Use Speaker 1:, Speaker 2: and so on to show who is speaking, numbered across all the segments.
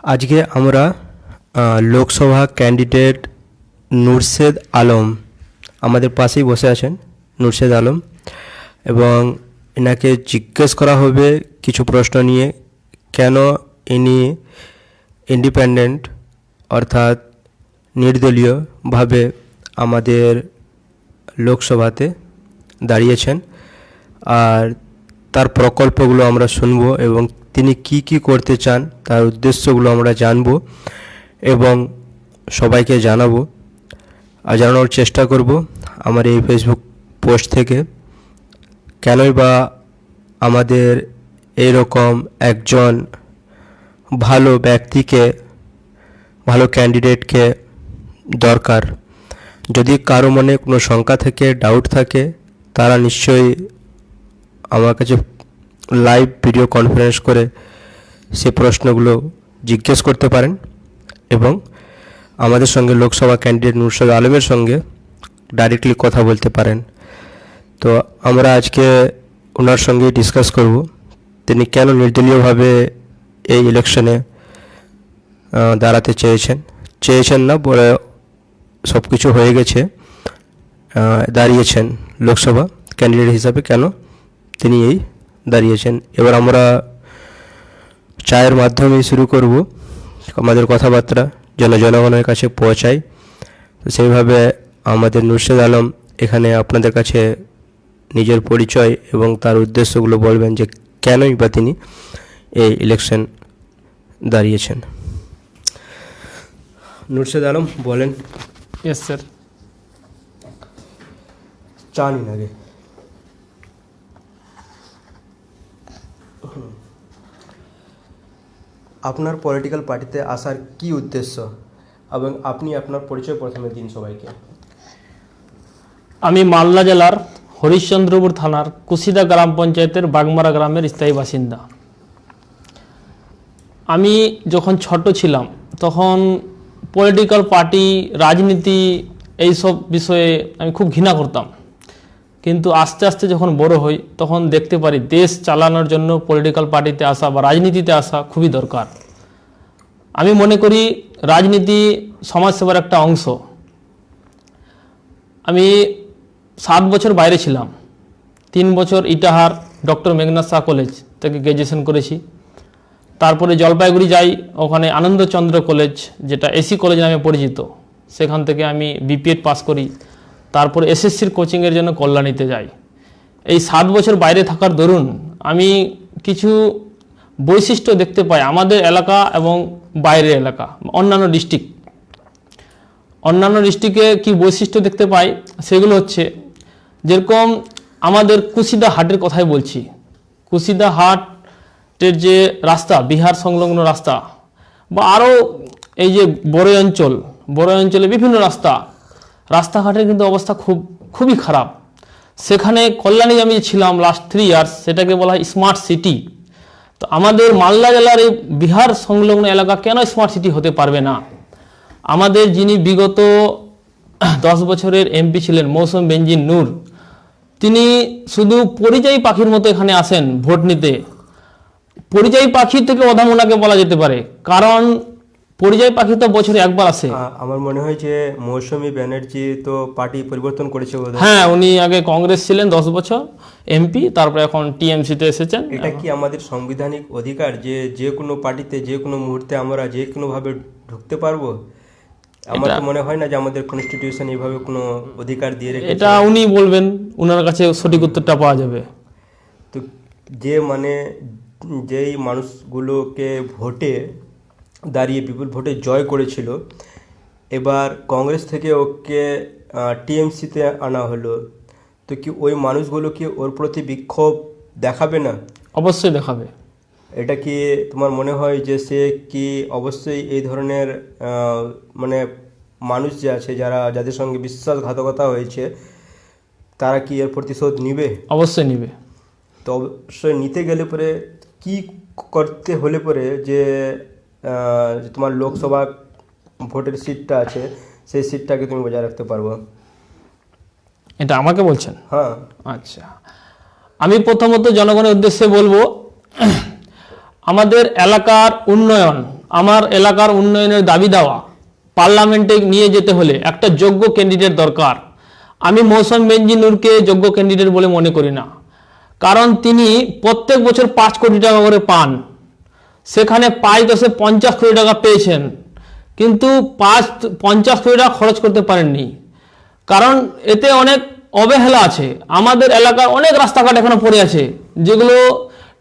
Speaker 1: আজকে আমরা লোকসভা ক্যান্ডিডেট নুরশেদ আলম আমাদের পাশেই বসে আছেন। নুরশেদ আলম, এবং এনাকে জিজ্ঞেস করা হবে কিছু প্রশ্ন নিয়ে, কেন ইনি ইন্ডিপেন্ডেন্ট অর্থাৎ নির্দলীয়ভাবে আমাদের লোকসভাতে দাঁড়িয়েছেন, আর তার প্রকল্পগুলো আমরা শুনব এবং তিনি কি কি করতে চান তার উদ্দেশ্যগুলো আমরা জানব এবং সবাইকে জানাবো আর জানানোর চেষ্টা করব আমার এই ফেসবুক পোস্ট থেকে। কেনই বা আমাদের এইরকম একজন ভালো ব্যক্তিকে, ভালো ক্যান্ডিডেটকে দরকার। যদি কারো মনে কোনো শঙ্কা থেকে, ডাউট থাকে, তারা নিশ্চয়ই আমার কাছে লাইভ ভিডিও কনফারেন্স করে সে প্রশ্নগুলো জিজ্ঞেস করতে পারেন এবং আমাদের সঙ্গে লোকসভা ক্যান্ডিডেট নুরশেদ আলমের সঙ্গে ডাইরেক্টলি কথা বলতে পারেন। তো আমরা আজকে ওনার সঙ্গে ডিসকাস করব তিনি কেন নির্দলীয়ভাবে এই ইলেকশনে দাঁড়াতে চেয়েছেন না, বলে সব কিছু হয়ে গেছে, দাঁড়িয়েছেন লোকসভা ক্যান্ডিডেট হিসাবে, কেন তিনি এই দাঁড়িয়েছেন। এবার আমরা চায়ের মাধ্যমে শুরু করব আমাদের কথাবার্তা, যেন জনগণের কাছে পৌঁছায়। তো সেইভাবে আমাদের নুরশেদ আলম এখানে আপনাদের কাছে নিজের পরিচয় এবং তার উদ্দেশ্যগুলো বলবেন যে কেনই বা তিনি এই ইলেকশন দাঁড়িয়েছেন। নুরশেদ আলম বলেন।
Speaker 2: Yes sir.
Speaker 1: চা নিন আগে। আপনার পলিটিক্যাল পার্টিতে আসার কি উদ্দেশ্য এবং আপনি আপনার পরিচয় প্রথমে দিন সবাইকে।
Speaker 2: আমি মালদা জেলার হরিশ্চন্দ্রপুর থানার কুশিদা গ্রাম পঞ্চায়েতের বাগমারা গ্রামের স্থায়ী বাসিন্দা। আমি যখন ছোট ছিলাম তখন পলিটিক্যাল পার্টি, রাজনীতি, এইসব বিষয়ে আমি খুব ঘৃণা করতাম, কিন্তু আস্তে আস্তে যখন বড় হই তখন দেখতে পারি দেশ চালানোর জন্য পলিটিক্যাল পার্টিতে আসা বা রাজনীতিতে আসা খুবই দরকার। আমি মনে করি রাজনীতি সমাজসেবার একটা অংশ। আমি 7 বছর বাইরে ছিলাম। 3 বছর ইটাহার ডক্টর মেঘনাথ শাহ কলেজ থেকে গ্র্যাজুয়েশন করেছি। তারপরে জলপাইগুড়ি যাই, ওখানে আনন্দচন্দ্র কলেজ, যেটা এসি কলেজ নামে পরিচিত, সেখান থেকে আমি বিপিএড পাস করি। তারপরে এসএসসির কোচিংয়ের জন্য কল্যাণীতে যাই। এই 7 বছর বাইরে থাকার দরুন আমি কিছু বৈশিষ্ট্য দেখতে পাই আমাদের এলাকা এবং বাইরের এলাকা, অন্যান্য ডিস্ট্রিক্টে কি বৈশিষ্ট্য দেখতে পাই সেগুলো হচ্ছে, যেরকম আমাদের কুশিদা হাটের কথাই বলছি। কুশিদা হাটের যে রাস্তা, বিহার সংলগ্ন রাস্তা, বা আরও এই যে বড় অঞ্চলে বিভিন্ন রাস্তাঘাটের কিন্তু অবস্থা খুবই খারাপ। সেখানে কল্যাণী আমি ছিলাম লাস্ট 3 ইয়ার্স, সেটাকে বলা হয় স্মার্ট সিটি। তো আমাদের মালদা জেলার এই বিহার সংলগ্ন এলাকা কেন স্মার্ট সিটি হতে পারবে না? আমাদের যিনি বিগত 10 বছরের এমপি ছিলেন মৌসুম বেনজির নূর, তিনি শুধু পরিযায়ী পাখির মতো এখানে আসেন ভোট নিতে। পরিযায়ী পাখি থেকে অধাম ওনাকে বলা যেতে পারে, কারণ পরিযায়ী পাখি তো বছরে একবার আসে।
Speaker 1: আমার মনে হয় যে মৌসুমী ব্যানার্জি তো পার্টি পরিবর্তন করেছে।
Speaker 2: হ্যাঁ, উনি আগে কংগ্রেস ছিলেন 10 বছর এমপি, তারপরে এখন টিএমসিতে এসেছেন।
Speaker 1: এটা কি আমাদের সাংবিধানিক অধিকার যে কোনো পার্টিতে যে কোনো মুহূর্তে আমরা যে কোনোভাবে ঢুকতে পারবো? আমার তো মনে হয় না যে আমাদের কনস্টিটিউশন এইভাবে কোনো অধিকার দিয়ে রেখেছে।
Speaker 2: এটা উনি বলবেন, ওনার কাছে সঠিক উত্তরটা পাওয়া যাবে।
Speaker 1: তো যেই মানুষগুলোকে ভোটে দাঁড়িয়ে বিপুল ভোটে জয় করেছিল, এবার কংগ্রেস থেকে ওকে টিএমসিতে আনা হলো, তো কি ওই মানুষগুলো কি ওর প্রতি বিক্ষোভ দেখাবে না?
Speaker 2: অবশ্যই দেখাবে।
Speaker 1: এটা কি তোমার মনে হয় যে সে কি অবশ্যই এই ধরনের মানে মানুষ যে আছে, যাদের সঙ্গে বিশ্বাসঘাতকতা হয়েছে, তারা কি এর প্রতিশোধ নিবে?
Speaker 2: অবশ্যই নিবে।
Speaker 1: তো অবশ্যই নিতে গেলে পরে কি করতে হলে পরে যে তোমার লোকসভা ভোটের সিটটা আছে সেই সিটটাকে তুমি বজায় রাখতে পারবো?
Speaker 2: এটা আমাকে বলছেন?
Speaker 1: হ্যাঁ।
Speaker 2: আচ্ছা, আমি প্রথমত জনগণের উদ্দেশ্যে বলবো, আমাদের এলাকার উন্নয়ন আমার এলাকার উন্নয়নের দাবি দেওয়া পার্লামেন্টে নিয়ে যেতে হলে একটা যোগ্য ক্যান্ডিডেট দরকার। আমি মৌসুম বেনজির নূরকে যোগ্য ক্যান্ডিডেট বলে মনে করি না, কারণ তিনি প্রত্যেক বছর 5 কোটি টাকা করে পান, সেখানে 50 কোটি টাকা পেয়েছেন, কিন্তু 50 কোটি টাকা খরচ করতে পারেননি, কারণ এতে অনেক অবহেলা আছে। আমাদের এলাকার অনেক রাস্তাঘাট এখনো পড়ে আছে, যেগুলো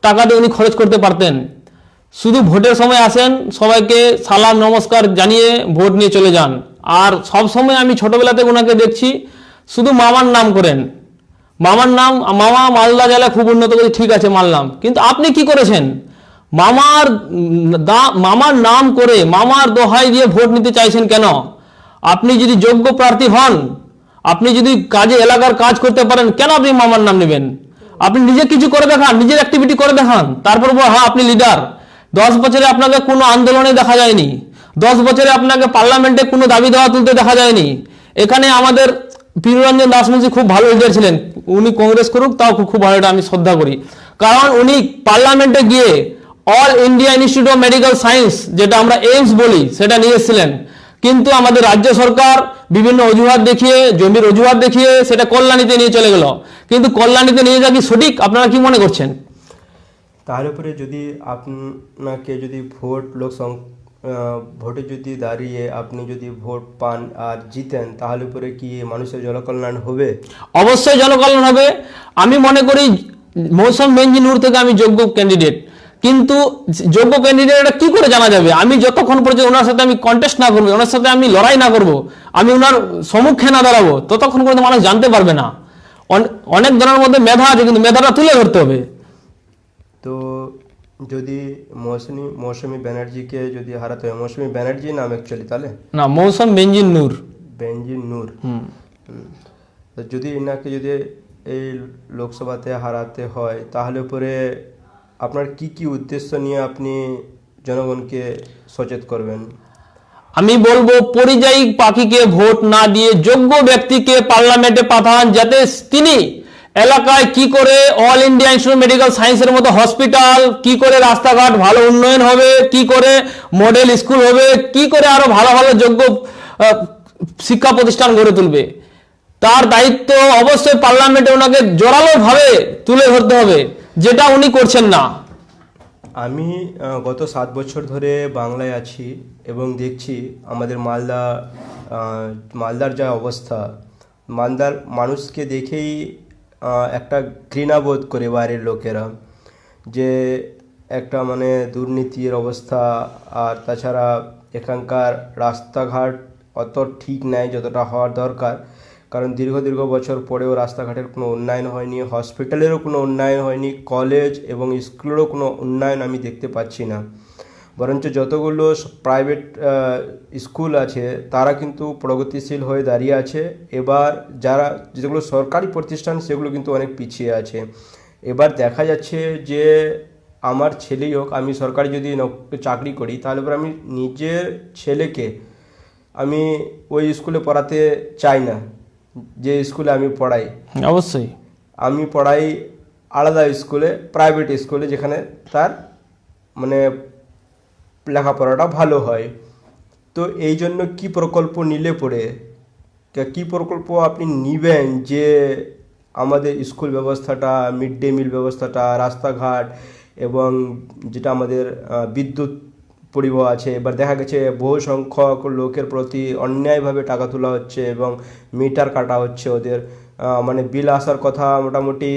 Speaker 2: টাকা দিয়ে উনি খরচ করতে পারতেন। শুধু ভোটের সময় আসেন, সবাইকে সালাম নমস্কার জানিয়ে ভোট নিয়ে চলে যান। আর সব সময় আমি ছোটবেলা থেকে ওনাকে দেখছি শুধু মামার নাম করেন, মামার নাম, মামা মালদা জেলায় খুব উন্নত করে, ঠিক আছে মানলাম, কিন্তু আপনি কি করেছেন? মামার নাম করে মামার দোহাই দিয়ে ভোট নিতে চাইছেন কেন? আপনি যদি যোগ্য প্রার্থী হন, আপনি যদি এলাকার কাজ করতে পারেন, কেন আপনি মামার নাম নেবেন? আপনি নিজে কিছু করে দেখান, নিজের অ্যাক্টিভিটি করে দেখান, তারপর হ্যাঁ আপনি লিডার। 10 বছরে আপনাকে কোনো আন্দোলনে দেখা যায়নি, 10 বছরে আপনাকে পার্লামেন্টে কোনো দাবি দেওয়া তুলতে দেখা যায়নি। এখানে আমাদের প্রিয়রঞ্জন দাসমুন্সি খুব ভালো লিডার ছিলেন, উনি কংগ্রেস করুক তাও খুব ভালো, এটা আমি শ্রদ্ধা করি, কারণ উনি পার্লামেন্টে গিয়ে all India institute of medical science, যেটা আমরা এইমস বলি, সেটা নিয়ে এসেছিলেন। কিন্তু আমাদের রাজ্য সরকার বিভিন্ন অজুহাত দেখিয়ে, জমির অজুহাত দেখিয়ে সেটা কল্যাণীতে নিয়ে চলে গেল। কিন্তু কল্যাণীতে নিয়ে যাওয়া কি সঠিক? আপনারা কি মনে করছেন?
Speaker 1: তার উপরে যদি আপনাকে যদি ভোটে যদি দাঁড়িয়ে আপনি যদি ভোট পান আর জিতেন, তাহলে পরে কি মানুষের জনকল্যাণ হবে?
Speaker 2: অবশ্যই জনকল্যাণ হবে। আমি মনে করি মৌসুম বেনজির নূর থেকে আমি যোগ্য ক্যান্ডিডেট, কিন্তু যোগ্য ক্যান্ডিডেট এটা কি করে জানা যাবে? আমি যতক্ষণ পর্যন্ত ওনার সাথে আমি কন্টেস্ট না করবো, ওনার সাথে আমি লড়াই না করব, আমি ওনার সম্মুখে না দাঁড়াবো, ততক্ষণ পর্যন্ত মানুষ জানতে পারবে না। অনেক জনের মধ্যে মেধা আছে, কিন্তু মেধাটা তুলে ধরতে হবে।
Speaker 1: তো যদি মৌসুমী ব্যানার্জিকে যদি হারাতে হয়, মৌসুমী ব্যানার্জি নাম অ্যাকচুয়ালি, তাহলে
Speaker 2: না, মৌসুম বেনজির নূর।
Speaker 1: তো যদি এনাকে যদি এই লোকসভাতে হারাতে হয়, তাহলে পরে আপনার কি কি উদ্দেশ্য নিয়ে আপনি জনগণকে সচেত করবেন?
Speaker 2: আমি বলবো পরিযায়ী পাখিকে ভোট না দিয়ে যোগ্য ব্যক্তিকে পার্লামেন্টে পাঠান, যাতে তিনি এলাকায় কি করে all India institute of medical সায়েন্সের মতো হসপিটাল, কি করে রাস্তাঘাট ভালো উন্নয়ন হবে, কি করে মডেল স্কুল হবে, কি করে আরো ভালো ভালো যোগ্য শিক্ষা প্রতিষ্ঠান গড়ে তুলবে, তার দায়িত্ব অবশ্যই পার্লামেন্টে ওনাকে জোরালো ভাবে তুলে ধরতে হবে, যেটা উনি করছেন না।
Speaker 1: আমি গত 7 বছর ধরে বাংলায় আছি এবং দেখছি আমাদের মালদার যা অবস্থা, মালদার মানুষকে দেখেই একটা ঘৃণাবোধ করে বাইরের লোকেরা, যে একটা মানে দুর্নীতির অবস্থা, আর তাছাড়া এখানকার রাস্তাঘাট অত ঠিক নাই যতটা হওয়ার দরকার, কারণ দীর্ঘ বছর পরেও রাস্তাঘাটের কোনো উন্নয়ন হয়নি, হসপিটালেরও কোনো উন্নয়ন হয়নি, কলেজ এবং স্কুলেরও কোনো উন্নয়ন আমি দেখতে পাচ্ছি না। বরঞ্চ যতগুলো প্রাইভেট স্কুল আছে তারা কিন্তু প্রগতিশীল হয়ে দাঁড়িয়ে আছে। এবার যেগুলো সরকারি প্রতিষ্ঠান সেগুলো কিন্তু অনেক পিছিয়ে আছে। এবার দেখা যাচ্ছে যে আমার ছেলেই হোক, আমি সরকারি যদি চাকরি করি, তাহলে পরে আমি নিজের ছেলেকে আমি ওই স্কুলে পড়াতে চাই না যে স্কুলে আমি পড়াই।
Speaker 2: অবশ্যই
Speaker 1: আমি পড়াই আলাদা স্কুলে, প্রাইভেট স্কুলে, যেখানে তার মানে লেখাপড়াটা ভালো হয়। তো এই জন্য কি প্রকল্প নিলে পড়ে, কি প্রকল্প আপনি নিবেন যে আমাদের স্কুল ব্যবস্থাটা, মিড ডে মিল ব্যবস্থাটা, রাস্তাঘাট এবং যেটা আমাদের বিদ্যুৎ পরিবহন আছে। এবার দেখা গেছে বহু সংখ্যক লোকের প্রতি অন্যায়ভাবে টাকা তোলা হচ্ছে এবং মিটার কাটা হচ্ছে ওদের, মানে বিল আসার কথা মোটামুটি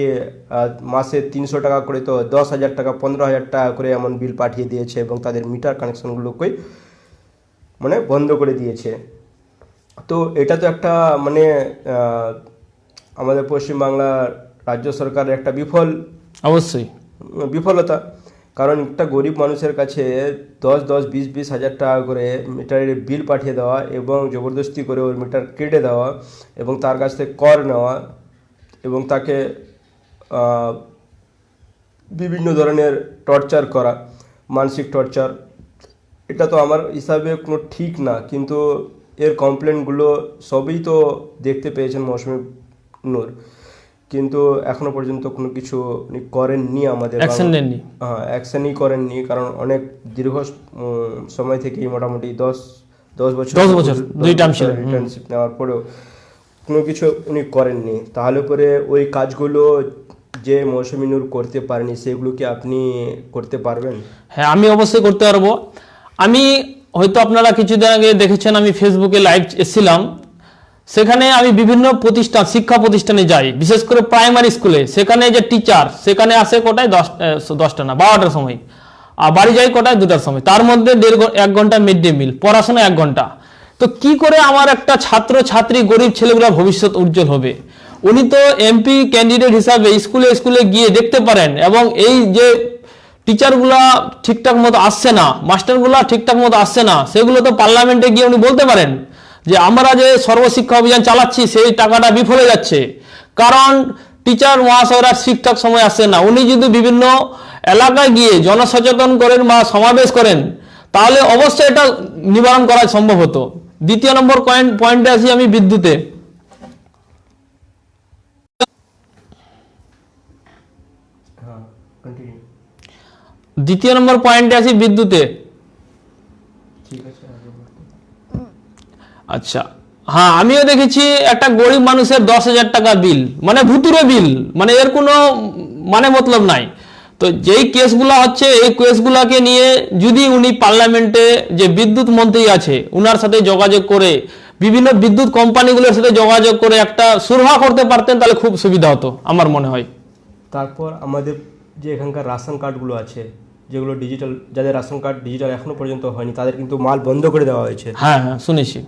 Speaker 1: মাসে 300 টাকা করে, তো 10,000 টাকা 15,000 টাকা করে এমন বিল পাঠিয়ে দিয়েছে এবং তাদের মিটার কানেকশনগুলোকেই মানে বন্ধ করে দিয়েছে। তো এটা তো একটা মানে আমাদের পশ্চিমবাংলার রাজ্য সরকারের একটা
Speaker 2: অবশ্যই
Speaker 1: বিফলতা, কারণ একটা গরিব মানুষের কাছে 10-20 হাজার টাকা করে মিটারের বিল পাঠিয়ে দেওয়া এবং জবরদস্তি করে ওর মিটার কেটে দেওয়া এবং তার কাছ থেকে কর নেওয়া এবং তাকে বিভিন্ন ধরনের টর্চার করা, মানসিক টর্চার, এটা তো আমার হিসাবে কোনো ঠিক না। কিন্তু এর কমপ্লেনগুলো সবই তো দেখতে পেয়েছেন মৌসুমী নূর। কিন্তু এখনো পর্যন্ত কোনো কিছু উনি করেননি আমাদের
Speaker 2: অ্যাকশন নেননি।
Speaker 1: হ্যাঁ, অ্যাকশনই করেননি, কারণ অনেক দীর্ঘ সময় থেকেই মোটামুটি 10 বছর
Speaker 2: 10 বছর, 2 টার্ম ছিলেন।
Speaker 1: রিটার্নশিপ নেওয়ার পরেও কোনো কিছু উনি করেননি। তাহলে পরে ওই কাজগুলো যে মৌসুমী নূর করতে পারেনি সেগুলো কি আপনি করতে পারবেন?
Speaker 2: হ্যাঁ, আমি অবশ্যই করতে পারবো। আমি হয়তো আপনারা কিছুদিন আগে দেখেছেন, আমি ফেসবুকে লাইভ এসেছিলাম। সেখানে আমি বিভিন্ন প্রতিষ্ঠান, শিক্ষা প্রতিষ্ঠানে যাই, বিশেষ করে প্রাইমারি স্কুলে। সেখানে যে টিচার সেখানে আসে কোটায় 10টা না 12টার সময়, আর বাড়ি যাই কোটায় 2টার সময়। তার মধ্যে 1 ঘন্টা মিড ডে মিল, পড়াশোনা 1 ঘন্টা। তো কি করে আমার একটা ছাত্র ছাত্রী, গরিব ছেলেগুলোর ভবিষ্যৎ উজ্জ্বল হবে? উনি তো এমপি ক্যান্ডিডেট হিসাবে স্কুলে স্কুলে গিয়ে দেখতে পারেন, এবং এই যে টিচারগুলা ঠিকঠাক মতো আসছে না, মাস্টারগুলা ঠিকঠাক মতো আসছে না, সেগুলো তো পার্লামেন্টে গিয়ে উনি বলতে পারেন যে আমরা যে সর্বশিক্ষা অভিযান চালাচ্ছি সেই টাকাটা বিফলে যাচ্ছে, কারণ টিচার মহাশয়রা ঠিকঠাক সময় আসছে না। উনি যদি বিভিন্ন এলাকায় গিয়ে জনসচেতন করেন বা সমাবেশ করেন, তাহলে অবশ্যই এটা নিবারণ করা সম্ভব হতো। দ্বিতীয় নম্বর পয়েন্টে আসি আমি বিদ্যুতে।
Speaker 1: হ্যাঁ, কন্টিনিউ।
Speaker 2: দ্বিতীয় নম্বর পয়েন্টে আসি বিদ্যুতে।
Speaker 1: ঠিক আছে, আগে বলুন।
Speaker 2: আচ্ছা, হ্যাঁ, আমিও দেখেছি একটা গরিব মানুষের 10,000 টাকা বিল, মানে ভুতুরে বিল, মানে এর কোনো মানে মতলব নাই। তো যেই কেসগুলো হচ্ছে, এই কেসগুলোকে নিয়ে যদি উনি পার্লামেন্টে যে বিদ্যুৎ মন্ত্রী আছে উনার সাথে যোগাযোগ করে, বিভিন্ন বিদ্যুৎ কোম্পানিগুলোর সাথে যোগাযোগ করে একটা সুরাহা করতে পারতেন, তাহলে খুব সুবিধা হতো আমার মনে হয়।
Speaker 1: তারপর আমাদের যে এখানকার রেশন কার্ডগুলো আছে, যেগুলো ডিজিটাল, যাদের রেশন কার্ড ডিজিটাল এখনো পর্যন্ত হয়নি, তাদের কিন্তু মাল বন্ধ করে দেওয়া হয়েছে।
Speaker 2: হ্যাঁ হ্যাঁ, শুনেছি।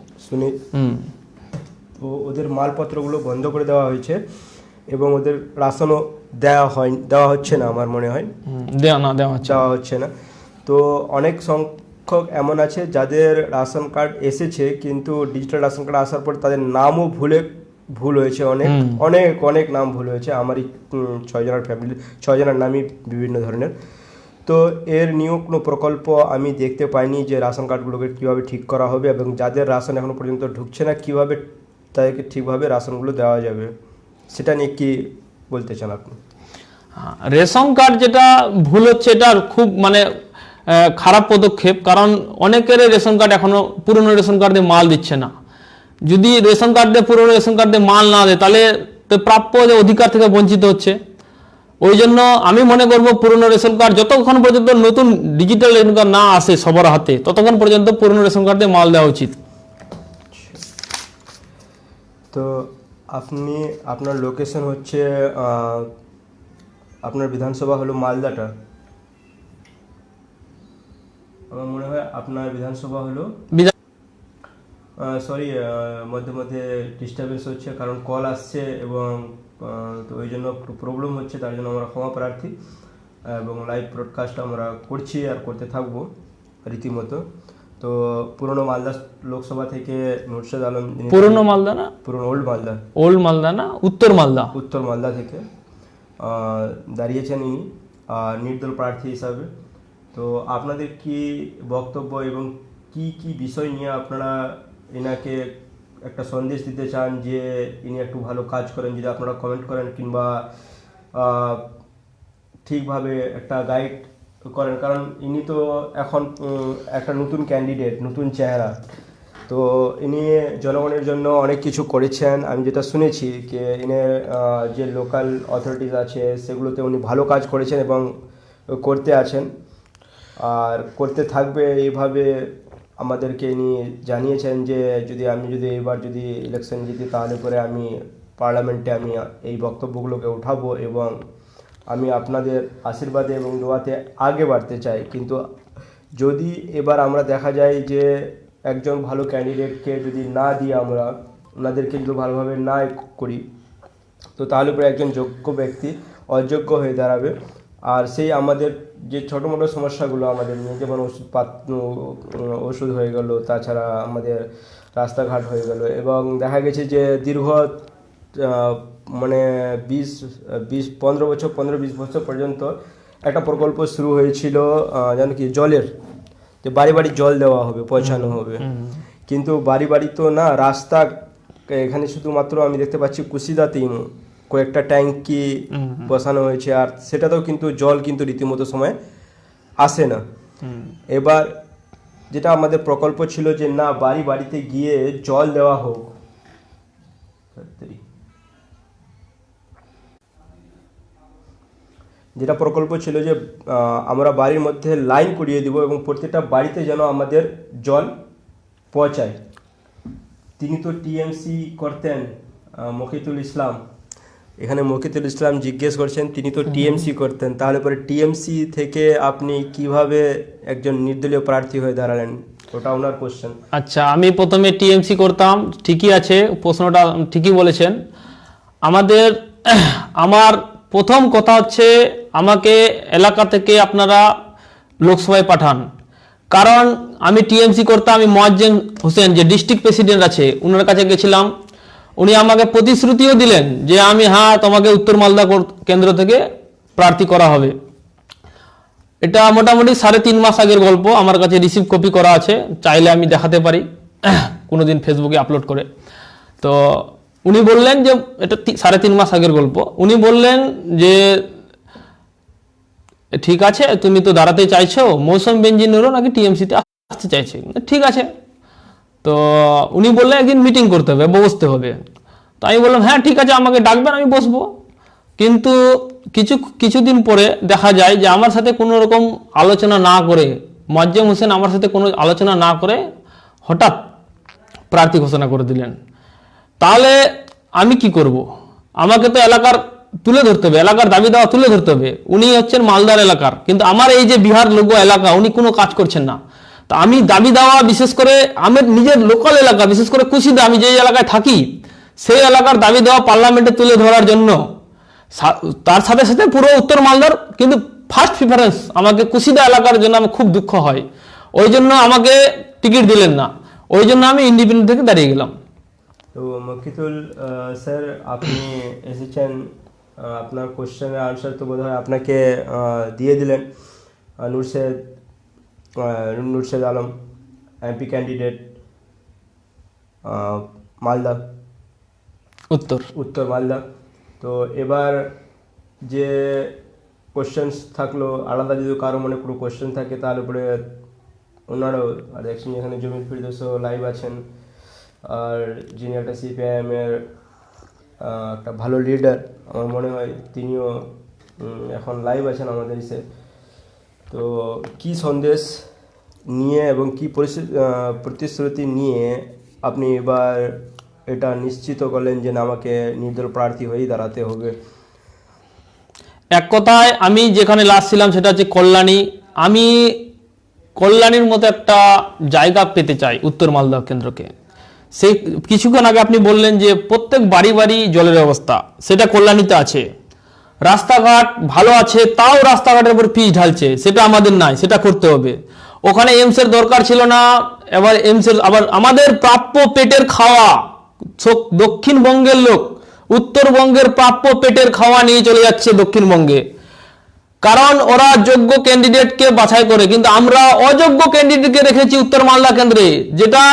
Speaker 1: তো ওদের মালপত্রগুলো বন্ধ করে দেওয়া হয়েছে এবং ওদের রাশনও দেওয়া হচ্ছে না আমার মনে হয়। দেওয়া হচ্ছে না। তো অনেক সংখ্যক এমন আছে যাদের রেশন কার্ড এসেছে, কিন্তু ডিজিটাল রেশন কার্ড আসার পর তাদের নামও ভুল হয়েছে, অনেক অনেক অনেক নাম ভুল হয়েছে। আমারই 6 জনের ফ্যামিলি, 6 জনের নামই বিভিন্ন ধরনের। তো এর নিয়েও কোনো প্রকল্প আমি দেখতে পাইনি যে রেশন কার্ডগুলোকে কীভাবে ঠিক করা হবে, এবং যাদের রেশন এখনও পর্যন্ত ঢুকছে না কীভাবে তাদেরকে ঠিকভাবে রেশনগুলো দেওয়া যাবে, সেটা নিয়ে কি বলতে চান আপনি?
Speaker 2: রেশন কার্ড যেটা ভুল হচ্ছে, এটা খুব মানে খারাপ পদক্ষেপ, কারণ অনেকের রেশন কার্ড এখনো পুরনো রেশন কার্ড দিয়ে মাল দিচ্ছে না। যদি রেশন কার্ড দিয়ে, পুরনো রেশন কার্ড দিয়ে মাল না দেয়, তাহলে তো প্রাপ্য যে অধিকার থেকে বঞ্চিত হচ্ছে। ওই জন্য আমি মনে করবো পুরনো রেশন কার্ড যতক্ষণ পর্যন্ত নতুন ডিজিটাল রেশন কার্ড না আসে সবার হাতে, ততক্ষণ পর্যন্ত পুরনো রেশন কার্ড দিয়ে মাল দেওয়া উচিত।
Speaker 1: তো আপনার লোকেশন হচ্ছে, আপনার বিধানসভা হলো মালদাটা, আমার মনে হয় আপনার বিধানসভা হলো। সরি, মধ্যে মধ্যে ডিস্টারবেন্স হচ্ছে, কারণ কল আসছে এবং তো ওই জন্য একটু প্রবলেম হচ্ছে, তার জন্য আমরা ক্ষমা প্রার্থী। এবং লাইভ ব্রডকাস্ট আমরা করছি আর করতে থাকবো রীতিমতো। তো পুরনো মালদা লোকসভা থেকে নুরশেদ আলম,
Speaker 2: পুরনো মালদা না,
Speaker 1: পুরনো
Speaker 2: ওল্ড মালদা না, উত্তর মালদা থেকে দাঁড়িয়েছেন ইনি নির্দল প্রার্থী হিসাবে। তো আপনাদের কি বক্তব্য এবং কি কি বিষয় নিয়ে আপনারা এনাকে একটা সন্দেশ দিতে চান যে ইনি একটু ভালো কাজ করেন, যদি আপনারা কমেন্ট করেন কিংবা ঠিকভাবে একটা গাইড করেন, কারণ ইনি তো এখন একটা নতুন ক্যান্ডিডেট, নতুন চেহারা। তো ইনি জনগণের জন্য অনেক কিছু করেছেন, আমি যেটা শুনেছি যে ইনের যে লোকাল অথরিটিস আছে সেগুলোতে উনি ভালো কাজ করেছেন এবং করতে আছেন আর করতে থাকবে এইভাবে। আমাদেরকে ইনি জানিয়েছেন যে আমি যদি এবার ইলেকশন জিতি, তাহলে পরে আমি পার্লামেন্টে আমি এই বক্তব্যগুলোকে উঠাবো এবং আমি আপনাদের আশীর্বাদে এবং দোয়াতে আগে বাড়তে চাই। কিন্তু যদি এবার আমরা দেখা যায় যে একজন ভালো ক্যান্ডিডেটকে যদি না দিয়ে আমরা ওনাদেরকে যদি ভালোভাবে না করি, তো তাহলে পরে একজন যোগ্য ব্যক্তি অযোগ্য হয়ে দাঁড়াবে। আর সেই আমাদের যে ছোটো মোটো সমস্যাগুলো আমাদের নিয়ে, যেমন ওষুধ হয়ে গেল, তাছাড়া আমাদের রাস্তাঘাট হয়ে গেল, এবং দেখা গেছে যে দীর্ঘ মানে 15-20 বছর পর্যন্ত একটা প্রকল্প শুরু হয়েছিল, জানো কি, জলের, যে বাড়ি বাড়ি জল দেওয়া হবে, পৌঁছানো হবে। কিন্তু বাড়ি বাড়ি তো না, রাস্তা এখানে শুধুমাত্র আমি দেখতে পাচ্ছি কুশিদাতেই
Speaker 1: কয়েকটা ট্যাঙ্কি বসানো হয়েছে, আর সেটাতেও কিন্তু জল কিন্তু রীতিমতো সময় আসে না। এবার যেটা আমাদের প্রকল্প ছিল যে না, বাড়ি বাড়িতে গিয়ে জল দেওয়া হোক, যেটা প্রকল্প ছিল যে আমরা বাড়ির মধ্যে লাইন করিয়ে দিব এবং প্রত্যেকটা বাড়িতে যেন আমাদের জল পৌঁছায়। তিনি তো টিএমসি করতেন, মকিতুল ইসলাম। এখানে মকিতুল ইসলাম জিজ্ঞেস করছেন তিনি তো টিএমসি করতেন, তাহলে পরে টিএমসি থেকে আপনি কিভাবে একজন নির্দলীয় প্রার্থী হয়ে দাঁড়ালেন, ওটা ওনার কোশ্চেন।
Speaker 2: আচ্ছা, আমি প্রথমে টিএমসি করতাম, ঠিকই আছে, প্রশ্নটা ঠিকই বলেছেন। আমার প্রথম কথা হচ্ছে আমাকে এলাকা থেকে আপনারা লোকসভায় পাঠান, কারণ আমি টিএমসি করতাম। আমি মোয়াজ্জেম হোসেন যে ডিস্ট্রিক্ট প্রেসিডেন্ট আছে ওনার কাছে গেছিলাম, উনি আমাকে প্রতিশ্রুতিও দিলেন যে আমি তোমাকে উত্তর মালদা কেন্দ্র থেকে প্রার্থী করা হবে। এটা মোটামুটি 3.5 মাস আগের গল্প, আমার কাছে রিসিভ কপি করা আছে, চাইলে আমি দেখাতে পারি কোনোদিন ফেসবুকে আপলোড করে। তো উনি বললেন যে এটা 3.5 মাস আগের গল্প, উনি বললেন যে ঠিক আছে তুমি তো দাঁড়াতে চাইছো, মৌসুম বেঞ্জিনুরও নাকি টিএমসিতে আসতে চাইছে, ঠিক আছে। তো উনি বললেন একদিন মিটিং করতে হবে, বসতে হবে। তো আমি বললাম হ্যাঁ ঠিক আছে, আমাকে ডাকবেন, আমি বসবো। কিন্তু কিছুদিন পরে দেখা যায় যে আমার সাথে কোনো রকম আলোচনা না করে, মোয়াজ্জেম হোসেন আমার সাথে কোনো আলোচনা না করে হঠাৎ প্রার্থী ঘোষণা করে দিলেন। তাহলে আমি কি করব? আমাকে তো এলাকার তুলে ধরতে হবে, এলাকার দাবি দেওয়া তুলে ধরতে হবে। উনি হচ্ছেন মালদার এলাকার, কিন্তু আমার এই যে বিহার লোক এলাকা উনি কোনো কাজ করছেন না। তো আমি দাবি দেওয়া, বিশেষ করে আমার নিজের লোকাল এলাকা, বিশেষ করে কুশিদা, আমি যে এলাকায় থাকি সেই এলাকার দাবি দেওয়া পার্লামেন্টে তুলে ধরার জন্য, তার সাথে সাথে পুরো উত্তর মালদার কিন্তু ফার্স্ট প্রিফারেন্স আমাকে কুশিদা এলাকার জন্য আমার খুব দুঃখ হয়। ওই জন্য আমাকে টিকিট দিলেন না, ওই জন্য আমি ইন্ডিপেন্ডেন্ট থেকে দাঁড়িয়ে গেলাম।
Speaker 1: তো মকিতুল স্যার, আপনি এসেছেন, আপনার কোশ্চেনের আনসার তো বোধ হয় আপনাকে দিয়ে দিলেন। নুরশেদ আলম, এমপি ক্যান্ডিডেট, মালদা উত্তর মালদা। তো এবার যে কোশ্চেন্স থাকলো, আলাদা যদি কারো মনে কোনো কোশ্চেন থাকে তাহলে পরে ওনারাও, আর দেখছেন এখানে জমির ফিরদৌসও লাইভ আছেন, আর যিনি একটা সিপিআইএমের একটা ভালো লিডার আমার মনে হয় তিনিও এখন লাইভ আছেন আমাদের এসে। তো কি সন্দেশ নিয়ে এবং কি প্রতিশ্রুতি নিয়ে আপনি এবার এটা নিশ্চিত করলেন যে না, আমাকে নির্দল প্রার্থী হয়েই দাঁড়াতে হবে?
Speaker 2: এক কথায় আমি যেখানে লাস্ট ছিলাম সেটা হচ্ছে কল্যাণী। আমি কল্যাণীর মতো একটা জায়গা পেতে চাই উত্তর মালদা কেন্দ্রকে। সেই কিছুক্ষণ আগে আপনি বললেন যে প্রত্যেক বাড়ি বাড়ি জলের ব্যবস্থা, সেটা কল্যাণীতে আছে। রাস্তাঘাট ভালো আছে, তাও রাস্তাঘাটের উপর পিচ ঢালছে, সেটা আমাদের নাই, সেটা করতে হবে। ওখানে এইমসের দরকার ছিল না, এবার এইমসের আবার আমাদের প্রাপ্য পেটের খাওয়া, দক্ষিণবঙ্গের লোক উত্তরবঙ্গের প্রাপ্য পেটের খাওয়া নিয়ে চলে যাচ্ছে দক্ষিণবঙ্গে, কারণ ওরা যোগ্য ক্যান্ডিডেটকে বাছাই করে, কিন্তু আমরা অযোগ্য ক্যান্ডিডেটকে রেখেছি উত্তর মালদা কেন্দ্রে। যেটা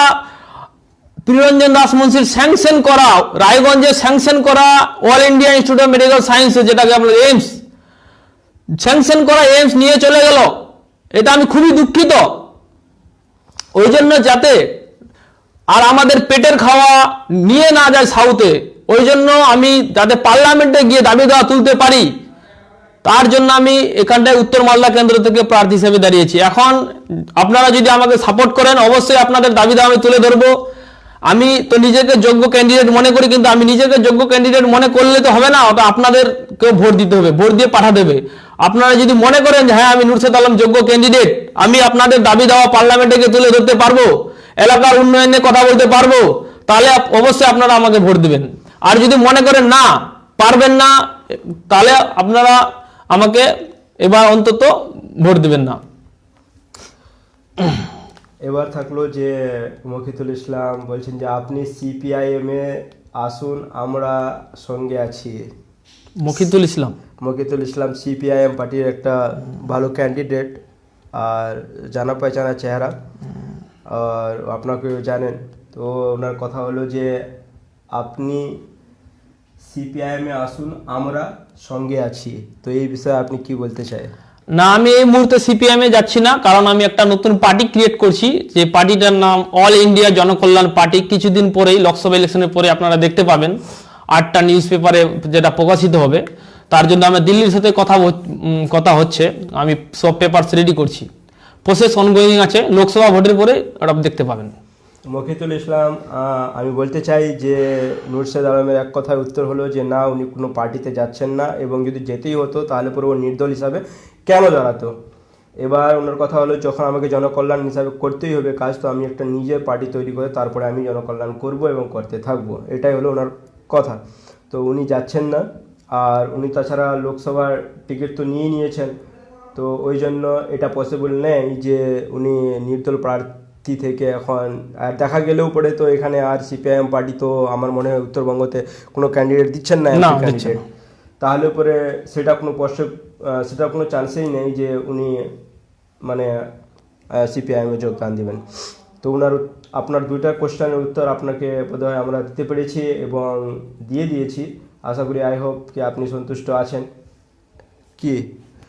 Speaker 2: প্রিয়রঞ্জন দাস মুন্সির স্যাংশন করা, রায়গঞ্জে স্যাংশন করা all India institute of medical science, যেটাকে আমরা এইমস, স্যাংশন করা এইমস নিয়ে চলে গেল। এটা আমি খুবই দুঃখিত। ওই জন্য যাতে আর আমাদের পেটের খাওয়া নিয়ে না যায় সাউথে, ওই জন্য আমি যাতে পার্লামেন্টে গিয়ে দাবি দেওয়া তুলতে পারি, তার জন্য আমি এখানটায় উত্তর মালদা কেন্দ্র থেকে প্রার্থী হিসেবে দাঁড়িয়েছি। এখন আপনারা যদি আমাকে সাপোর্ট করেন, অবশ্যই আপনাদের দাবি দেওয়া আমি তুলে ধরবো। আমি তো নিজেকে যোগ্য ক্যান্ডিডেট মনে করি, কিন্তু আমি নিজেকে যোগ্য ক্যান্ডিডেট মনে করলে তো হবে না, ওটা আপনাদেরকেও ভোট দিতে হবে, ভোট দিয়ে পাঠা দেবে। আপনারা যদি মনে করেন যে হ্যাঁ আমি নুরশেদ আলম যোগ্য ক্যান্ডিডেট, আমি আপনাদের দাবি দেওয়া পার্লামেন্টে গিয়ে তুলে ধরতে পারবো, এলাকার উন্নয়নে কথা বলতে পারবো, তাহলে অবশ্যই আপনারা আমাকে ভোট দিবেন। আর যদি মনে করেন না পারবেন না, তাহলে আপনারা আমাকে এবার অন্তত ভোট দিবেন না।
Speaker 1: এবার থাকলো যে মকিতুল ইসলাম বলছেন যে আপনি সিপিআইএম এ আসুন, আমরা সঙ্গে আছি।
Speaker 2: মকিতুল ইসলাম
Speaker 1: সিপিআইএম পার্টির একটা ভালো ক্যান্ডিডেট আর জানা পহচানা চেহারা, আর আপনাকেও জানেন। তো ওনার কথা হলো যে আপনি সিপিআইএম এ আসুন, আমরা সঙ্গে আছি। তো এই বিষয়ে আপনি কি বলতে চাই?
Speaker 2: না, আমি এই মুহূর্তে সিপিএম এ যাচ্ছি না, কারণ আমি একটা নতুন পার্টি ক্রিয়েট করছি, যে পার্টিটার নাম অল ইন্ডিয়া জনকল্যাণ পার্টি। কিছুদিন পরেই লোকসভা ইলেকশনের পরে আপনারা দেখতে পাবেন 8টা নিউজ পেপারে যেটা প্রকাশিত হবে। তার জন্য আমার দিল্লির সাথে কথা হচ্ছে, আমি সব পেপারস রেডি করছি, প্রসেস অনগোয়িং আছে। লোকসভা ভোটের পরে ওটা দেখতে পাবেন।
Speaker 1: মফিজুল ইসলাম, আমি বলতে চাই যে নুরশেদ আলমের এক কথায় উত্তর হলো যে না, উনি কোনো পার্টিতে যাচ্ছেন না, এবং যদি যেতেই হতো তাহলে পরে ও নির্দল হিসাবে কেন দাঁড়াতো। এবার ওনার কথা হলো, যখন আমাকে জনকল্যাণ হিসাবে করতেই হবে কাজ, তো আমি একটা নিজের পার্টি তৈরি করে তারপরে আমি জনকল্যাণ করব এবং করতে থাকবো, এটাই হলো ওনার কথা। তো উনি যাচ্ছেন না, আর উনি তাছাড়া লোকসভার টিকিট তো নিয়েছেন, তো ওই জন্য এটা পসিবল নেই যে উনি নির্দল প্রার্থী থেকে এখন, আর দেখা গেলেও পরে তো এখানে আর সিপিআইএম পার্টি তো আমার মনে হয় উত্তরবঙ্গতে কোনো ক্যান্ডিডেট দিচ্ছেন না,
Speaker 2: না,
Speaker 1: ক্যান্ডিডেট। তাহলে পরে সেটা সেটা কোনো চান্সেই নেই যে উনি মানে সিপিআইএমে যোগদান দিবেন। তো আপনার দুইটা কোশ্চেনের উত্তর আপনাকে বোধহয় আমরা দিতে পেরেছি এবং দিয়ে দিয়েছি। আশা করি, আই হোপ কি আপনি সন্তুষ্ট আছেন। কি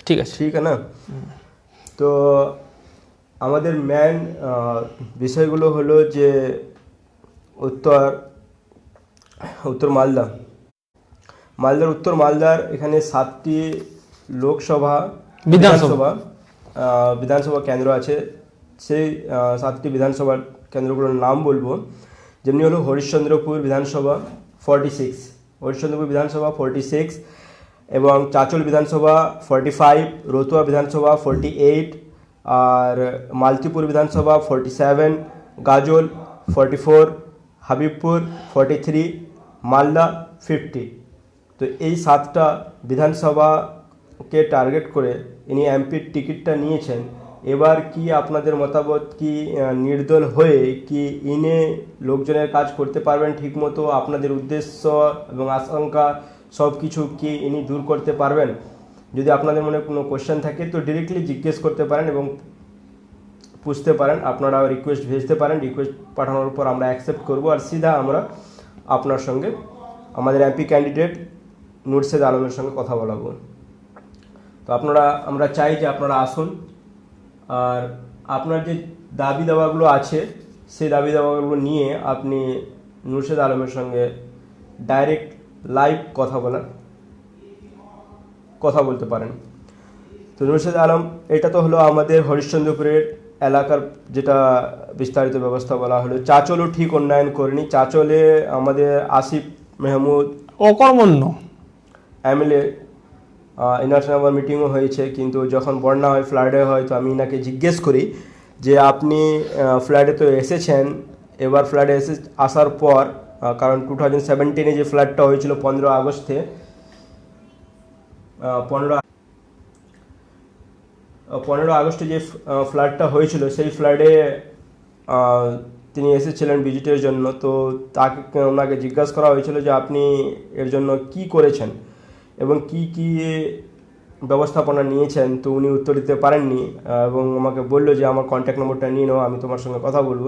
Speaker 2: ঠিক আছে,
Speaker 1: ঠিক না? তো আমাদের মেন বিষয়গুলো হলো যে উত্তর মালদার এখানে 7টি লোকসভা বিধানসভা কেন্দ্র আছে। সেই 7টি বিধানসভা কেন্দ্রগুলোর নাম বলবো, যেমনি হলো হরিশ্চন্দ্রপুর বিধানসভা 46, এবং চাচল বিধানসভা 45, রতুয়া বিধানসভা 48, আর মালতীপুর বিধানসভা 47, গাজল 44, হাবিবপুর 43, মালদা 50। তো এই 7টা বিধানসভাকে টার্গেট করে ইনি এমপির টিকিটটা নিয়েছেন। এবার কি আপনাদের মতামত, কি নির্দল হয়ে কি ইনি লোকজনের কাজ করতে পারবেন ঠিকমতো? আপনাদের উদ্দেশ্য এবং আশঙ্কা সব কিছু কি ইনি দূর করতে পারবেন? যদি আপনাদের মনে কোনো কোশ্চেন থাকে তো ডিরেক্টলি জিজ্ঞেস করতে পারেন এবং পুছতে পারেন। আপনারা রিকোয়েস্ট ভেজতে পারেন, রিকোয়েস্ট পাঠানোর পর আমরা অ্যাকসেপ্ট করব, আর সিধা আমরা আপনার সঙ্গে আমাদের এমপি ক্যান্ডিডেট নুরশেদ আলমের সঙ্গে কথা বলাবো। তো আমরা চাই যে আপনারা আসুন, আর আপনার যে দাবি দাওয়াগুলো আছে সেই দাবি দাওয়াগুলো নিয়ে আপনি নুরশেদ আলমের সঙ্গে ডাইরেক্ট লাইভ কথা বলতে পারেন। তো নুরশেদ আলম, এটা তো হলো আমাদের হরিশ্চন্দ্রপুরের এলাকার যেটা বিস্তারিত ব্যবস্থা বলা হলো। চাচলও ঠিক উন্নয়ন করেনি। চাচলে আমাদের আসিফ মেহমুদ
Speaker 2: অকর্মণ্য
Speaker 1: এমএলএ, এনার সঙ্গে আমার মিটিংও হয়েছে, কিন্তু যখন বন্যা হয়, ফ্লাডে হয়, তো আমি এনাকে জিজ্ঞেস করি যে আপনি ফ্লাডে তো এসেছেন, এবার ফ্লাডে আসার পর, কারণ 2017 যে ফ্লাডটা হয়েছিল 15 আগস্টে, 15 আগস্টে যে ফ্লাডটা হয়েছিল, সেই ফ্লাডে তিনি এসেছিলেন ভিজিটের জন্য। তো ওনাকে জিজ্ঞাসা করা হয়েছিল যে আপনি এর জন্য কি করেছেন এবং কি ব্যবস্থাপনা নিয়েছেন। তো উনি উত্তর দিতে পারেননি এবং আমাকে বললো যে আমার কন্ট্যাক্ট নম্বরটা নিয়ে নাও, আমি তোমার সঙ্গে কথা বলবো।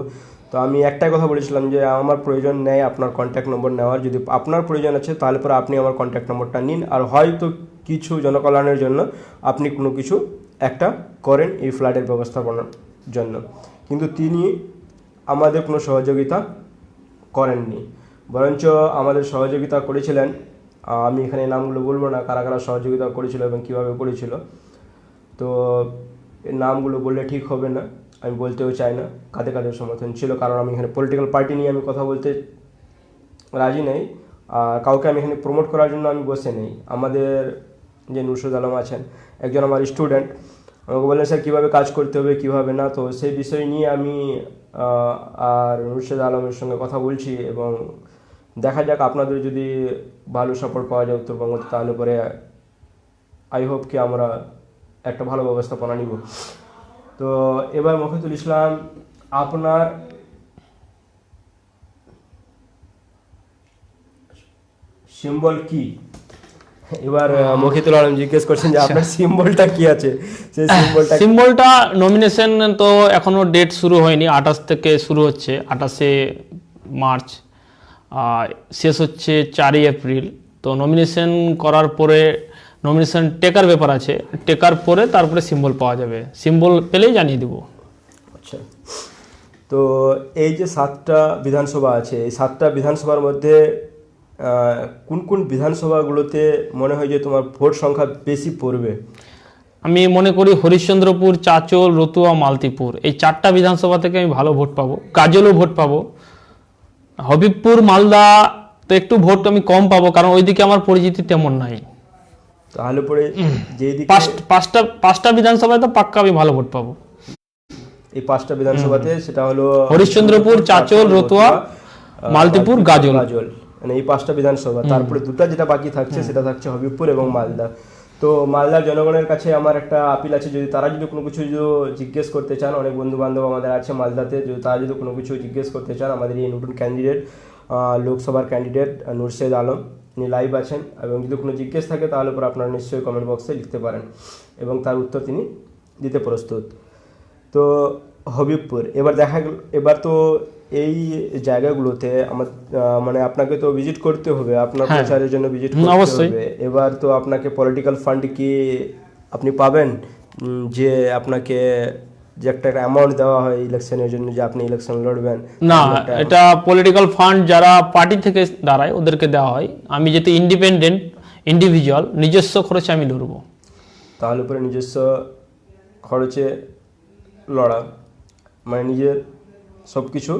Speaker 1: তো আমি একটাই কথা বলেছিলাম যে আমার প্রয়োজন নেই আপনার কন্ট্যাক্ট নম্বর নেওয়ার। যদি আপনার প্রয়োজন আছে তাহলে পরে আপনি আমার কন্ট্যাক্ট নম্বরটা নিন, আর হয়তো কিছু জনকল্যাণের জন্য আপনি কোনো কিছু একটা করেন এই ফ্লাডের ব্যবস্থাপনার জন্য। কিন্তু তিনি আমাদের কোনো সহযোগিতা করেননি, বরঞ্চ আমাদের সহযোগিতা করেছিলেন, আমি এখানে নামগুলো বলবো না কারা কারা সহযোগিতা করেছিল এবং কীভাবে করেছিল। তো এই নামগুলো বললে ঠিক হবে না, আমি বলতেও চাই না কাদের সমর্থন ছিল, কারণ আমি এখানে পলিটিক্যাল পার্টি নিয়ে আমি কথা বলতে রাজি নেই, আর কাউকে আমি এখানে প্রমোট করার জন্য আমি বসে নেই। আমাদের যে নুরশেদ আলম আছেন, একজন আমার স্টুডেন্ট, আমাকে বললেন স্যার কীভাবে কাজ করতে হবে কীভাবে না। তো সেই বিষয় নিয়ে আমি আর নুরশেদ আলমের সঙ্গে কথা বলছি, এবং দেখা যাক আপনাদের যদি ভালো সাপোর্ট পাওয়া যায় উত্তরবঙ্গতে, তাহলে পরে আই হোপ কি আমরা একটা ভালো ব্যবস্থাপনা নিব। তো এবার মফিজুল ইসলাম, আপনার সিম্বল কি? এবার মফিজুল আলম জিজ্ঞেস করছেন যে আপনার সিম্বলটা কি আছে, সেই
Speaker 2: সিম্বলটা নমিনেশন তো এখনো ডেট শুরু হয়নি, 28 থেকে শুরু হচ্ছে, 28শে মার্চ শেষ হচ্ছে 4ই এপ্রিল। তো তো নমিনেশন করার পরে নমিনেশন টেকার ব্যাপার আছে, টেকার পরে তারপরে সিম্বল পাওয়া যাবে, সিম্বল পেলেই জানিয়ে দেবো।
Speaker 1: আচ্ছা, তো এই যে 7টা বিধানসভা আছে, এই 7টা বিধানসভার মধ্যে কোন কোন বিধানসভাগুলোতে মনে হয় যে তোমার ভোট সংখ্যা বেশি পড়বে?
Speaker 2: আমি মনে করি হরিশ্চন্দ্রপুর, চাচল, রতুয়া, মালতীপুর, এই 4টা বিধানসভা থেকে আমি ভালো ভোট পাবো, গাজলও ভোট পাবো। হবিবপুর, মালদা তো একটু ভোট আমি কম পাবো, কারণ ওইদিকে আমার পরিচিতি তেমন নাই।
Speaker 1: তাহলে পরে যেদিকে
Speaker 2: পাঁচটা বিধানসভায় তো পাক্কা আমি ভালো ভোট পাবো।
Speaker 1: এই 5টা বিধানসভাতে সেটা হলো
Speaker 2: হরিশ্চন্দ্রপুর, চাচল, রতুয়া, মালতীপুর, গাজল,
Speaker 1: মানে এই 5টা বিধানসভা। তারপরে দুটো যেটা বাকি থাকছে সেটা থাকছে হবিবপুর এবং মালদা। তো মালদার জনগণের কাছে আমার একটা আপিল আছে, যদি তারা যদি কোনো কিছু জিজ্ঞেস করতে চান, অনেক বন্ধু বান্ধব আমাদের আছে মালদাতে, যদি তারা যদি কোনো কিছু জিজ্ঞেস করতে চান, আমাদের এই নতুন ক্যান্ডিডেট, লোকসভার ক্যান্ডিডেট নুরশেদ আলম, তিনি লাইভ আছেন, এবং যদি কোনো জিজ্ঞেস থাকে তাহলে পরে আপনারা নিশ্চয়ই কমেন্ট বক্সে লিখতে পারেন এবং তার উত্তর তিনি দিতে প্রস্তুত। তো হবিবপুর, এবার তো এই জায়গাগুলোতে আমার মানে আপনাকে তো ভিজিট করতে হবে, আপনার প্রচারের জন্য ভিজিট করতে হবে। এবার তো আপনাকে পলিটিক্যাল ফান্ড কি আপনি পাবেন, যে আপনাকে যে একটা অ্যামাউন্ট দেওয়া হয় ইলেকশনের জন্য, যে আপনি ইলেকশন লড়বেন?
Speaker 2: না, এটা পলিটিক্যাল ফান্ড যারা পার্টি থেকে দাঁড়ায় ওদেরকে দেওয়া হয়। আমি যেহেতু ইন্ডিপেন্ডেন্ট ইন্ডিভিজুয়াল, নিজস্ব খরচে আমি লড়বো।
Speaker 1: তাহলে পরে নিজস্ব খরচে লড়া মানে নিজের সব কিছু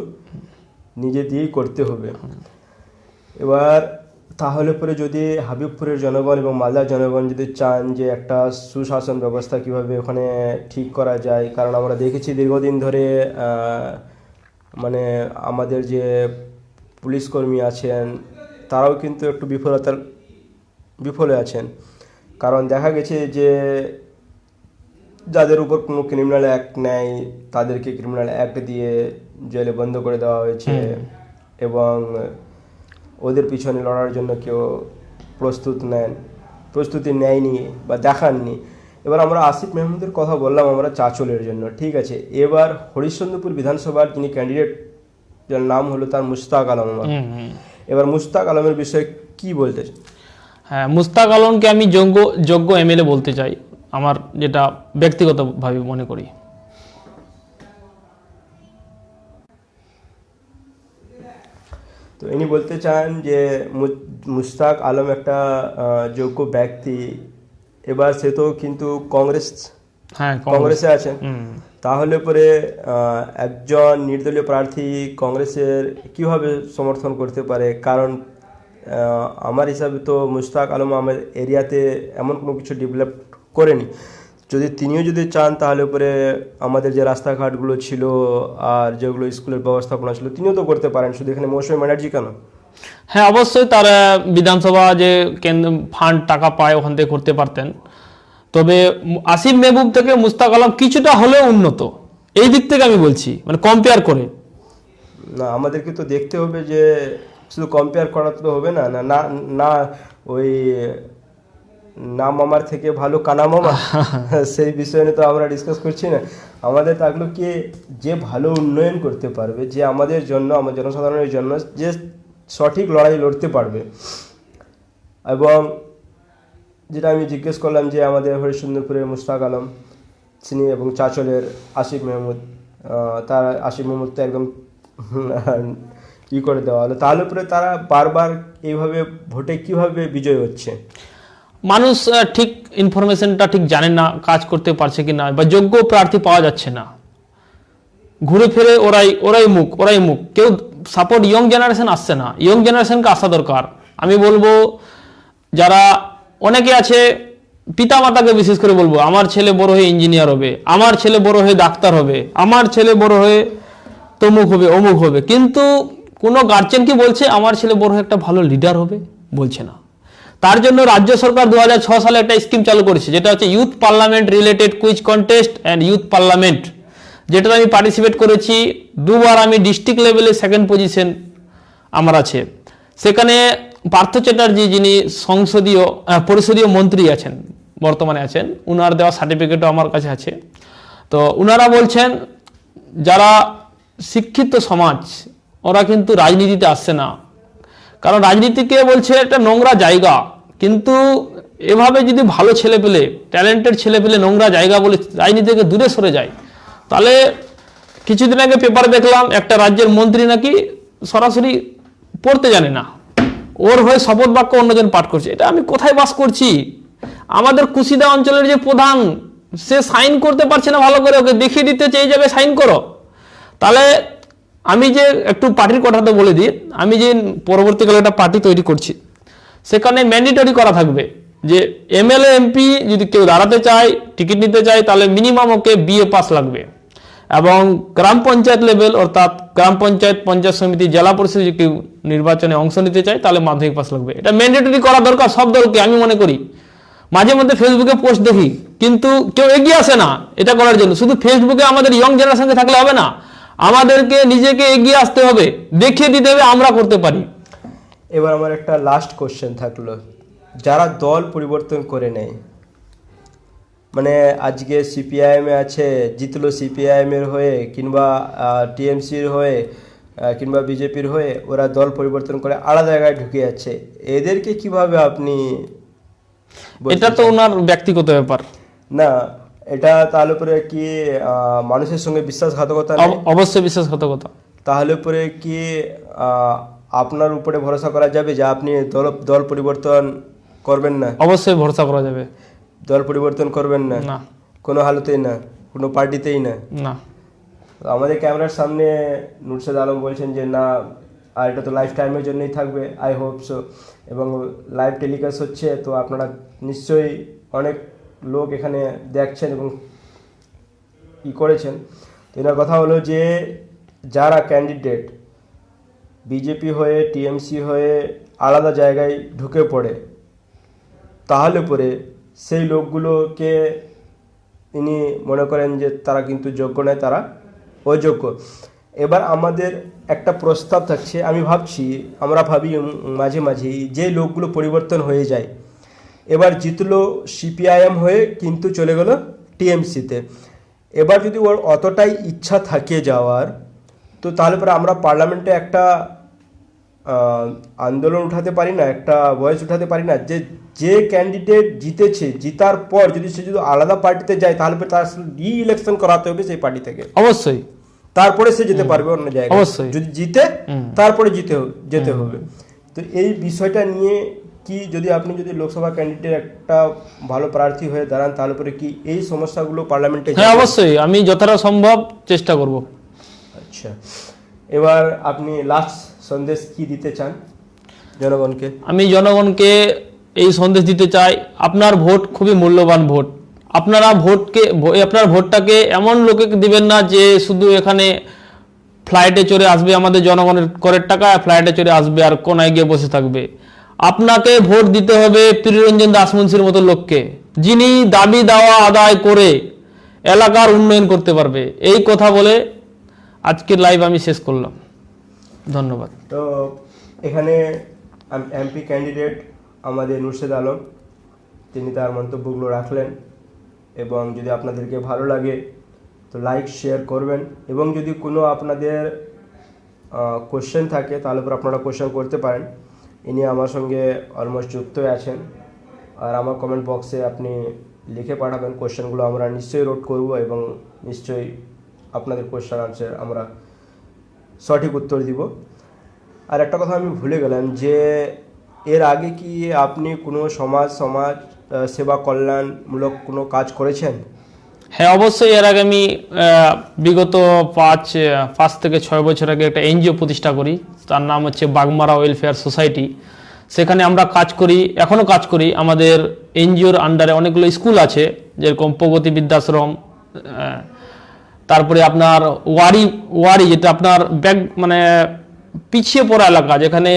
Speaker 1: নিজে দিয়েই করতে হবে। এবার তাহলে পরে যদি হাবিবপুরের জনগণ এবং মালদার জনগণ যদি চান যে একটা সুশাসন ব্যবস্থা কিভাবে ওখানে ঠিক করা যায়, কারণ আমরা দেখেছি দীর্ঘদিন ধরে মানে আমাদের যে পুলিশ কর্মী আছেন তারাও কিন্তু একটু বিফলে আছেন। কারণ দেখা গেছে যে যাদের উপর কোনো ক্রিমিনাল অ্যাক্ট নেই তাদেরকে ক্রিমিনাল অ্যাক্ট দিয়ে জেলে বন্ধ করে দেওয়া হয়েছে, এবং ওদের পিছনে লড়ার জন্য কেউ প্রস্তুতি নেয়নি বা দেখাননি। এবার আমরা আসিফ মেহমুদের কথা বললাম আমরা চাচলের জন্য, ঠিক আছে। এবার হরিশ্চন্দ্রপুর বিধানসভার যিনি ক্যান্ডিডেট, যার নাম হলো তার মুশতাক আলম। এবার মুশতাক আলমের বিষয়ে কি বলতে চাই?
Speaker 2: হ্যাঁ, মুশতাক আলমকে আমি যোগ্য এমএলএ বলতে চাই, আমার যেটা ব্যক্তিগতভাবে মনে করি।
Speaker 1: তো ইনি বলতে চান যে মুশতাক আলম একটা যোগ্য ব্যক্তি। এবার সে তো কিন্তু কংগ্রেসে আছেন, তাহলে পরে একজন নির্দলীয় প্রার্থী কংগ্রেসের কিভাবে সমর্থন করতে পারে? কারণ আমার হিসাবে তো মুশতাক আলম আমার এরিয়াতে এমন কোনো কিছু ডেভেলপ করেনি। তিনিও যদি চান তাহলে পরে আমাদের যে রাস্তাঘাটগুলো ছিল আর যেগুলো স্কুলের ব্যবস্থাপনা ছিল তিনিও তো করতে পারেন, শুধু এখানে মৌসুমী ব্যানার্জি কেন?
Speaker 2: হ্যাঁ, অবশ্যই তারা বিধানসভা যে ফান্ড টাকা পায় ওখান থেকে করতে পারতেন। তবে আসিফ মেহবুব থেকে মুশতাক আলম কিছুটা হলেও উন্নত, এই দিক থেকে আমি বলছি, মানে কম্পেয়ার করে।
Speaker 1: না, আমাদেরকে তো দেখতে হবে যে শুধু কম্পেয়ার করা তো হবে না, না না ওই না মামার থেকে ভালো কানা মামা সেই বিষয় নিয়ে তো আমরা ডিসকাস করছি না। আমাদের থাকলো কি যে ভালো উন্নয়ন করতে পারবে, যে আমাদের জন্য, আমার জনসাধারণের জন্য যে সঠিক লড়াই লড়তে পারবে। এবং যেটা আমি জিজ্ঞেস করলাম যে আমাদের হরিশ্চন্দ্রপুরের মুশতাক আলম তিনি এবং চাচলের আসিফ মেহমুদ, তার আসিফ মেহমুদ তো একদম ই করে দেওয়া হলো, তাহলে পরে তারা বারবার এইভাবে ভোটে কিভাবে বিজয় হচ্ছে?
Speaker 2: মানুষ ঠিক ইনফরমেশনটা ঠিক জানে না, কাজ করতে পারছে কি না, বা যোগ্য প্রার্থী পাওয়া যাচ্ছে না। ঘুরে ফিরে ওরাই মুখ, কেউ সাপোর্ট ইয়ং জেনারেশন আসছে না। ইয়ং জেনারেশনকে আসা দরকার। আমি বলবো যারা অনেকে আছে, পিতা মাতাকে বিশেষ করে বলবো, আমার ছেলে বড় হয়ে ইঞ্জিনিয়ার হবে, আমার ছেলে বড় হয়ে ডাক্তার হবে, আমার ছেলে বড় হয়ে তমুক হবে অমুক হবে, কিন্তু কোনো গার্জেন কি বলছে আমার ছেলে বড় হয়ে একটা ভালো লিডার হবে? বলছে না। তার জন্য রাজ্য সরকার 2006 সালে একটা স্কিম চালু করেছে, যেটা হচ্ছে youth parliament related quiz contest and youth parliament, যেটাতে আমি পার্টিসিপেট করেছি। 2 বার আমি ডিস্ট্রিক্ট লেভেলে 2nd পজিশন আমার আছে। সেখানে পার্থ চ্যাটার্জি, যিনি পরিষদীয় মন্ত্রী আছেন, বর্তমানে আছেন, উনার দেওয়া সার্টিফিকেটও আমার কাছে আছে। তো উনারা বলছেন যারা শিক্ষিত সমাজ ওরা কিন্তু রাজনীতিতে আসছে না, কারণ রাজনীতিকে বলছে একটা নোংরা জায়গা, কিন্তু এভাবে যদি ভালো ছেলে পেলে, ট্যালেন্টেড ছেলে পেলে নোংরা জায়গা বলে রাজনীতি থেকে দূরে সরে যায়, তাহলে কিছুদিন আগে পেপারে দেখলাম একটা রাজ্যের মন্ত্রী নাকি সরাসরি পড়তে জানে না, ওর হয়ে শপথ বাক্য অন্যজন পাঠ করছে। এটা আমি কোথায় বাস করছি? আমাদের কুশিদা অঞ্চলের যে প্রধান, সে সাইন করতে পারছে না ভালো করে, ওকে দেখিয়ে দিতে চেয়ে যাবে সাইন করো। তাহলে আমি যে একটু পার্টির কথাটা বলে দিই, আমি যে পরবর্তীকালে একটা পার্টি তৈরি করছি, সেখানে ম্যান্ডেটরি করা থাকবে যে এমএলএ এমপি যদি কেউ দাঁড়াতে চায়, টিকিট নিতে চায়, তাহলে মিনিমাম ওকে বিএ পাস লাগবে। এবং গ্রাম পঞ্চায়েত লেভেল, অর্থাৎ গ্রাম পঞ্চায়েত, পঞ্চায়েত সমিতি, জেলা পরিষদ যদি কেউ নির্বাচনে অংশ নিতে চায়, তাহলে মাধ্যমিক পাস লাগবে। এটা ম্যান্ডেটরি করা দরকার সব দলকে, আমি মনে করি। মাঝে মধ্যে ফেসবুকে পোস্ট দেখি, কিন্তু কেউ এগিয়ে আসে না এটা করার জন্য। শুধু ফেসবুকে আমাদের ইয়ং জেনারেশনকে থাকলে হবে না, আমাদেরকে নিজেকে এগিয়ে আসতে হবে, দেখিয়ে দিতে হবে আমরা করতে পারি।
Speaker 1: এবার আমার একটা লাস্ট কোশ্চেন থাকলো, যারা দল পরিবর্তন করে নেয়, মানে আজকে সিপিআইএমে আছে, জিতলো সিপিআইএমের হয়ে কিংবা টিএমসির হয়ে কিংবা বিজেপির হয়ে, ওরা দল পরিবর্তন করে আলাদা জায়গায় ঢুকে যাচ্ছে, এদেরকে কিভাবে আপনি
Speaker 2: এটা তো ওনার ব্যক্তিগত ব্যাপার
Speaker 1: না, এটা তাহলে পরে কি মানুষের সঙ্গে বিশ্বাসঘাতকতা নেই?
Speaker 2: অবশ্যই বিশ্বাসঘাতকতা।
Speaker 1: তাহলে পরে কি আপনার উপরে ভরসা করা যাবে যে আপনি দল পরিবর্তন করবেন না?
Speaker 2: অবশ্যই ভরসা করা যাবে।
Speaker 1: দল পরিবর্তন করবেন না?
Speaker 2: না,
Speaker 1: কোনো হালতেই না, কোনো পার্টিতেই না?
Speaker 2: না।
Speaker 1: আমাদের ক্যামেরার সামনে নুরশেদ আলম বলছেন যে না, আর এটা তো লাইফ টাইমের জন্যই থাকবে, আই হোপ সো। এবং লাইভ টেলিকাস্ট হচ্ছে, তো আপনারা নিশ্চয়ই অনেক লোক এখানে দেখছেন এবং করেছেন। তো এটার কথা হলো যে যারা ক্যান্ডিডেট বিজেপি হয়ে, টিএমসি হয়ে আলাদা জায়গায় ঢুকে পড়ে, তাহলে পরে সেই লোকগুলোকে ইনি মনে করেন যে তারা কিন্তু যোগ্য নয়, তারা অযোগ্য। এবার আমাদের একটা প্রস্তাব থাকছে, আমি ভাবছি, আমরা ভাবি মাঝে মাঝেই, যে লোকগুলো পরিবর্তন হয়ে যায়, এবার জিতলো সিপিআইএম হয়ে কিন্তু চলে গেল টিএমসিতে, এবার যদি ওর অতটাই ইচ্ছা থাকে যাওয়ার, তো তাহলে পরে আমরা পার্লামেন্টে একটা আন্দোলন উঠাতে পারি না, একটা ভয়েস উঠাতে পারি না, যে যে ক্যান্ডিডেট জিতেছে, জিতার পর যদি সে যদি আলাদা পার্টিতে যায়, তাহলে তার রি ইলেকশন করাতে হবে সেই পার্টি থেকে,
Speaker 2: অবশ্যই।
Speaker 1: তারপরে সে যেতে পারবে অন্য জায়গায়।
Speaker 2: অবশ্যই।
Speaker 1: যদি জিতে তারপরে যেতে হবে। তো এই বিষয়টা নিয়ে কি, আপনি যদি লোকসভা ক্যান্ডিডেট একটা ভালো প্রার্থী হয়ে দাঁড়ান, তাহলে পরে কি এই সমস্যাগুলো পার্লামেন্টে?
Speaker 2: হ্যাঁ, অবশ্যই, আমি যতটা সম্ভব চেষ্টা করব।
Speaker 1: আচ্ছা, এবার আপনি লাস্ট সন্দেশ কি দিতে চান জনগণকে?
Speaker 2: আমি জনগণকে এই সন্দেশ দিতে চাই, আপনার ভোট খুবই মূল্যবান ভোট। আপনার ভোটটাকে এমন লোকে দিবেন না যে শুধু এখানে ফ্লাইটে চড়ে আসবে, আমাদের জনগণের করের টাকা ফ্লাইটে চড়ে আসবে আর কোনায় গিয়ে বসে থাকবে। আপনাকে ভোট দিতে হবে প্রিয়রঞ্জন দাসমুন্সির মতো লোককে, যিনি দাবি দাওয়া আদায় করে এলাকার উন্নয়ন করতে পারবে। এই কথা বলে আজকের লাইভ আমি শেষ করলাম। ধন্যবাদ।
Speaker 1: তো এখানে এমপি ক্যান্ডিডেট আমাদের নুরশেদ আলম, তিনি তার মন্তব্যগুলো রাখলেন, এবং যদি আপনাদেরকে ভালো লাগে তো লাইক শেয়ার করবেন, এবং যদি কোনো আপনাদের কোশ্চেন থাকে তাহলে পর আপনারা কোশ্চেন করতে পারেন। ইনি আমার সঙ্গে অলমোস্ট যুক্তই আছেন, আর আমার কমেন্ট বক্সে আপনি লিখে পাঠাবেন কোশ্চেনগুলো, আমরা নিশ্চয়ই রোড করব এবং নিশ্চয়ই আপনাদের কোশ্চেন আনসার আমরা সঠিক উত্তর দিব। আর একটা কথা আমি ভুলে গেলাম, যে এর আগে কি আপনি কোনো সমাজ সেবা কল্যাণমূলক কোনো কাজ করেছেন?
Speaker 2: হ্যাঁ, অবশ্যই। এর আগে আমি বিগত 5 থেকে 6 বছর আগে একটা এনজিও প্রতিষ্ঠা করি, তার নাম হচ্ছে বাগমারা ওয়েলফেয়ার সোসাইটি। সেখানে আমরা কাজ করি, এখনও কাজ করি। আমাদের এনজিওর আন্ডারে অনেকগুলো স্কুল আছে, যেরকম প্রগতি বৃদ্ধাশ্রম, তারপরে আপনার ওয়ারি যেটা আপনার পিছিয়ে পড়া এলাকা, যেখানে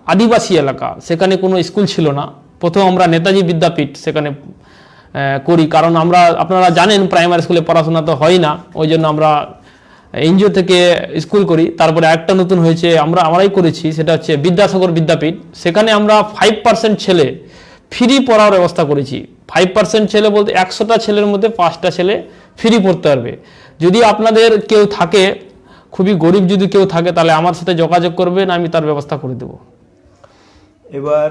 Speaker 2: আদিবাসী এলাকা, সেখানে কোনো স্কুল ছিল না। প্রথম আমরা নেতাজি বিদ্যাপীঠ সেখানে করি, কারণ আপনারা জানেন প্রাইমারি স্কুলে পড়াশোনা তো হয় না, ওই জন্য আমরা এনজিও থেকে স্কুল করি। তারপরে একটা নতুন হয়েছে, আমরাই করেছি, সেটা হচ্ছে বিদ্যাসাগর বিদ্যাপীঠ। সেখানে আমরা 5% ছেলে ফ্রি পড়ার ব্যবস্থা করেছি। 5% ছেলে বলতে 100টা ছেলের মধ্যে 5টা ছেলে ফ্রি পড়তে পারবে। যদি আপনাদের কেউ থাকে, খুবই গরিব যদি কেউ থাকে, তাহলে আমার সাথে যোগাযোগ করবেন, আমি তার ব্যবস্থা করে দেবো।
Speaker 1: এবার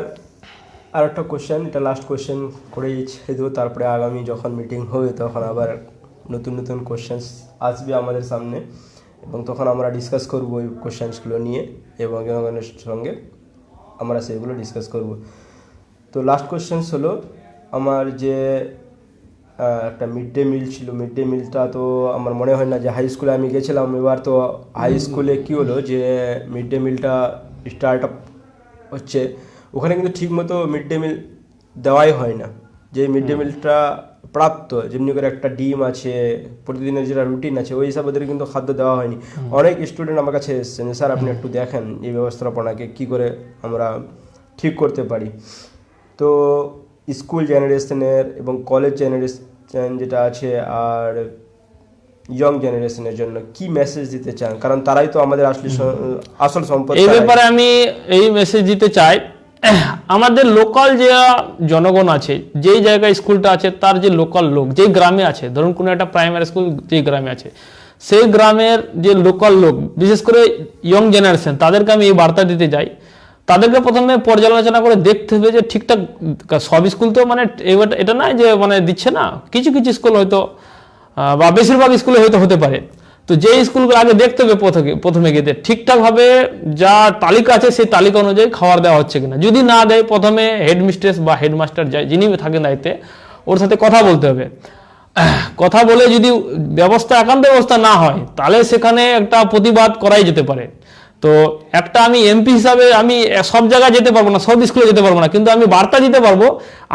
Speaker 1: আর একটা কোশ্চেন, এটা লাস্ট কোশ্চেন করেই ছেড়ে দেবো, তারপরে আগামী যখন মিটিং হবে তখন আবার নতুন নতুন কোশ্চেন্স আসবে আমাদের সামনে, এবং তখন আমরা ডিসকাস করবো ওই কোশ্চেন্সগুলো নিয়ে, এবং জনগণের সঙ্গে আমরা সেগুলো ডিসকাস করব। তো লাস্ট কোশ্চেন্স হলো আমার যে একটা মিড ডে মিল ছিল, মিড ডে মিলটা তো আমার মনে হয় না যে হাই স্কুলে আমি গেছিলাম, এবার তো হাই স্কুলে কী হলো যে মিড ডে মিলটা স্টার্ট আপ হচ্ছে, ওখানে কিন্তু ঠিকমতো মিড ডে মিল দেওয়াই হয় না। যে মিড ডে মিলটা প্রাপ্ত, যেমনি করে একটা ডিম আছে, প্রতিদিনের যেটা রুটিন আছে, ওই হিসাবে ওদের কিন্তু খাদ্য দেওয়া হয়নি। অনেক স্টুডেন্ট আমার কাছে এসেছেন, স্যার আপনি একটু দেখেন এই ব্যবস্থাপনাকে কী করে আমরা ঠিক করতে পারি। তো স্কুল জেনারেশনের এবং কলেজ জেনারেশন যেটা আছে আর ইয়ং জেনারেশনের জন্য কি মেসেজ দিতে চান, কারণ তারাই তো আমাদের আসল সম্পদ।
Speaker 2: এই ব্যাপারে আমি এই মেসেজ দিতে চাই, আমাদের লোকাল যে জনগণ আছে, যেই জায়গায় স্কুলটা আছে তার যে লোকাল লোক যেই গ্রামে আছে, ধরুন কোনো একটা প্রাইমারি স্কুল যেই গ্রামে আছে, সেই গ্রামের যে লোকাল লোক, বিশেষ করে ইয়ং জেনারেশন, তাদেরকে আমি এই বার্তা দিতে চাই, তাদেরকে প্রথমে পর্যালোচনা করে দেখতে হবে যে ঠিকঠাক সব স্কুল তো মানে এটা নয় যে মানে দিচ্ছে না, কিছু কিছু স্কুল হয়তো বা বেশিরভাগ স্কুলে হয়তো হতে পারে। তো যে স্কুলগুলো আগে দেখতে হবে প্রথমে গিয়ে ঠিকঠাকভাবে যা তালিকা আছে সেই তালিকা অনুযায়ী খাবার দেওয়া হচ্ছে কিনা। যদি না দেয়, প্রথমে হেডমিস্ট্রেস বা হেডমাস্টার যিনি থাকেন দায়িত্বে, ওর সাথে কথা বলতে হবে। কথা বলে যদি একান্ত ব্যবস্থা না হয়, তাহলে সেখানে একটা প্রতিবাদ করাই যেতে পারে। তো একটা আমি এমপি হিসাবে আমি সব জায়গায় যেতে পারবো না, সব স্কুলে যেতে পারবো না, কিন্তু আমি বার্তা দিতে পারবো।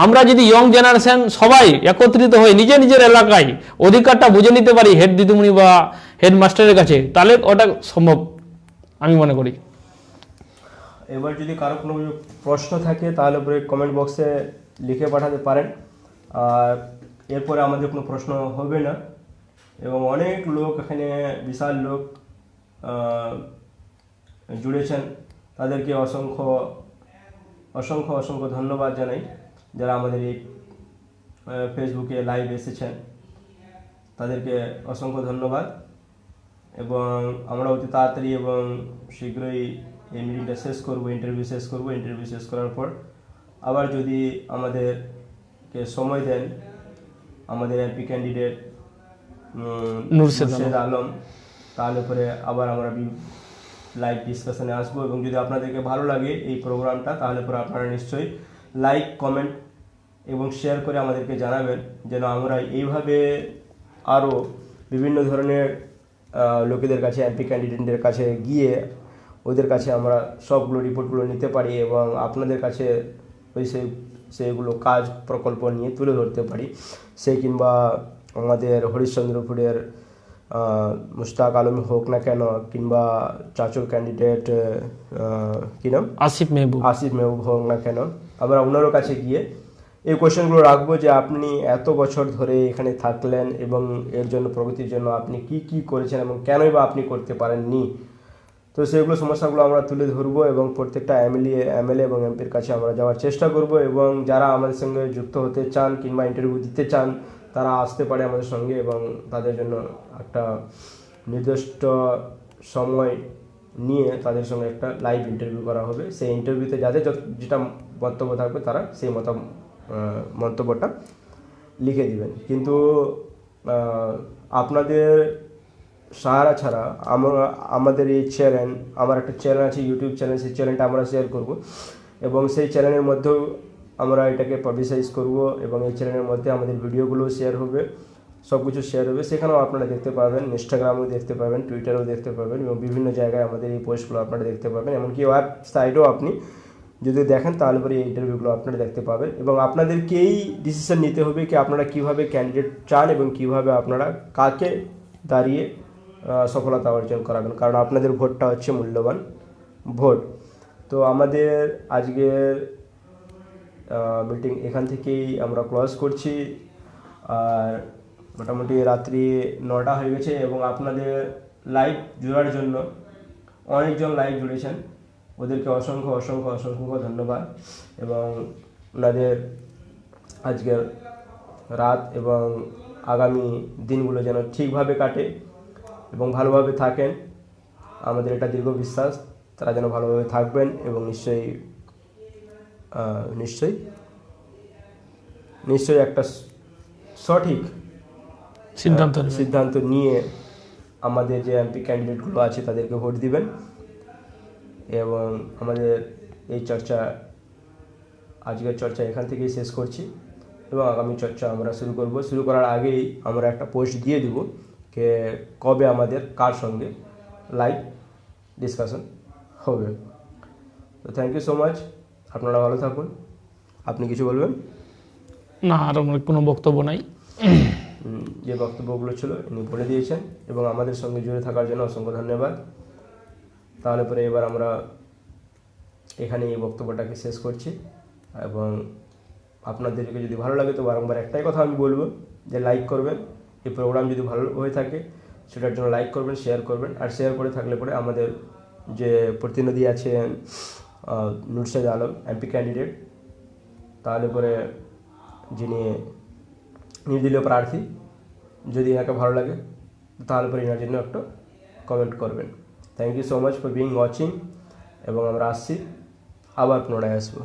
Speaker 2: আমরা যদি ইয়ং জেনারেশন সবাই একত্রিত হয়ে নিজের নিজের এলাকায় অধিকারটা বুঝে নিতে পারি হেড দিদিমণি বা হেডমাস্টারের কাছে, তাহলে ওটা সম্ভব আমি মনে করি।
Speaker 1: এবার যদি কারো কোনো প্রশ্ন থাকে তাহলে পরে কমেন্ট বক্সে লিখে পাঠাতে পারেন, আর এরপরে আমাদের কোনো প্রশ্ন হবে না। এবং অনেক লোক এখানে, বিশাল লোক জুড়েছেন, তাদেরকে অসংখ্য অসংখ্য অসংখ্য ধন্যবাদ জানাই, যারা আমাদের এই ফেসবুকে লাইভ এসেছেন, তাদেরকে অসংখ্য ধন্যবাদ। এবং আমরা অতি তাড়াতাড়ি এবং শীঘ্রই এই মিটিংটা শেষ করব, ইন্টারভিউ শেষ করার পর আবার যদি আমাদেরকে সময় দেন আমাদের এমপি ক্যান্ডিডেট মুর্শেদ আলম, তাহলে পরে আবার আমরা লাইভ ডিসকাশনে আসবো। এবং যদি আপনাদেরকে ভালো লাগে এই প্রোগ্রামটা, তাহলে পরে আপনারা নিশ্চয়ই লাইক, কমেন্ট এবং শেয়ার করে আমাদেরকে জানাবেন, যেন আমরা এইভাবে আরও বিভিন্ন ধরনের লোকেদের কাছে, এমপি ক্যান্ডিডেটদের কাছে গিয়ে ওদের কাছে আমরা সবগুলো রিপোর্টগুলো নিতে পারি, এবং আপনাদের কাছে ওই সেইগুলো কাজ প্রকল্প নিয়ে তুলে ধরতে পারি। কিংবা আমাদের হরিশ্চন্দ্রপুরের মুশতাক আলম হোক না কেন, কিংবা চাচুর ক্যান্ডিডেট কি নাম, আসিফ মেহবুব হোক না কেন, আমরা ওনারও কাছে গিয়ে এই কোয়েশ্চেনগুলো রাখবো যে আপনি এত বছর ধরে এখানে থাকলেন এবং এর জন্য, প্রগতির জন্য আপনি কি কি করেছেন এবং কেনই বা আপনি করতে পারেননি। তো সেগুলো সমস্যাগুলো আমরা তুলে ধরবো এবং প্রত্যেকটা এমএলএ এবং এমপির কাছে আমরা যাওয়ার চেষ্টা করব। এবং যারা আমাদের সঙ্গে যুক্ত হতে চান কিংবা ইন্টারভিউ দিতে চান, তারা আসতে পারে আমাদের সঙ্গে, এবং তাদের জন্য একটা নির্দিষ্ট সময় নিয়ে তাদের সঙ্গে একটা লাইভ ইন্টারভিউ করা হবে। সেই ইন্টারভিউতে যাদের যেটা বক্তব্য থাকবে তারা সেই মন্তব্যটা লিখে দিবেন। কিন্তু আপনাদের সাহারা ছাড়া আমাদের এই চ্যানেল, আমার একটা চ্যানেল আছে, ইউটিউব চ্যানেল, সেই চ্যানেলটা আমরা শেয়ার করব, এবং সেই চ্যানেলের মধ্যেও আমরা এটাকে পাবলিসাইজ করব, এবং এই চ্যানেলের মধ্যে আমাদের ভিডিওগুলো শেয়ার হবে, সব কিছু শেয়ার হবে। সেখানেও আপনারা দেখতে পাবেন, ইনস্টাগ্রামেও দেখতে পাবেন, টুইটারেও দেখতে পাবেন, এবং বিভিন্ন জায়গায় আমাদের এই পোস্টগুলো আপনারা দেখতে পাবেন। এমনকি ওয়েবসাইটেও আপনি যদি দেখেন তাহলে পরে এই ইন্টারভিউগুলো আপনারা দেখতে পাবেন। এবং আপনাদেরকেই ডিসিশন নিতে হবে কি আপনারা কিভাবে ক্যান্ডিডেট চান এবং কিভাবে আপনারা কাকে দাঁড়িয়ে সফলতা অর্জন করাবেন, কারণ আপনাদের ভোটটা হচ্ছে মূল্যবান ভোট। তো আমাদের আজকের মিটিং এখান থেকেই আমরা ক্লোজ করছি, আর মোটামুটি রাত্রি 9টা হয়ে গেছে, এবং আপনাদের লাইভ জোড়ার জন্য অনেকজন লাইভ জুড়েছেন, ওদেরকে অসংখ্য অসংখ্য অসংখ্য ধন্যবাদ। এবং ওনাদের আজকের রাত এবং আগামী দিনগুলো যেন ঠিকভাবে কাটে এবং ভালোভাবে থাকেন, আমাদের এটা দীর্ঘ বিশ্বাস তারা যেন ভালোভাবে থাকবেন এবং নিশ্চয়ই নিশ্চয়ই নিশ্চয়ই একটা সঠিক সিদ্ধান্ত নিয়ে আমাদের যে এমপি ক্যান্ডিডেটগুলো আছে তাদেরকে ভোট দিবেন। এবং আমাদের এই আজকের চর্চা এখান থেকেই শেষ করছি এবং আগামী চর্চা আমরা শুরু করার আগেই আমরা একটা পোস্ট দিয়ে দিব যে কবে আমাদের কার সঙ্গে লাইভ ডিসকাশন হবে। তো থ্যাংক ইউ সো মাচ, আপনারা ভালো থাকুন। আপনি কিছু বলবেন?
Speaker 2: না, আর আমার কোনো বক্তব্য নাই।
Speaker 1: যে বক্তব্যগুলো ছিল ইনি বলে দিয়েছেন এবং আমাদের সঙ্গে জুড়ে থাকার জন্য অসংখ্য ধন্যবাদ। তাহলে পরে এবার আমরা এখানে এই বক্তব্যটাকে শেষ করছি এবং আপনাদেরকে যদি ভালো লাগে তো বারংবার একটাই কথা আমি বলবো যে লাইক করবেন। এই প্রোগ্রাম যদি ভালো হয়ে থাকে সেটার জন্য লাইক করবেন, শেয়ার করবেন। আর শেয়ার করে থাকলে পরে আমাদের যে প্রতিনিধি আছেন নুরশেদ আলম এমপি ক্যান্ডিডেট, তাহলে পরে যিনি নির্দলীয় প্রার্থী, যদি এনাকে ভালো লাগে তাহলে পরে এনার জন্য একটা কমেন্ট করবেন। Thank you so much for being watching এবং আমরা আসছি, আবার পুনরায় আসবো।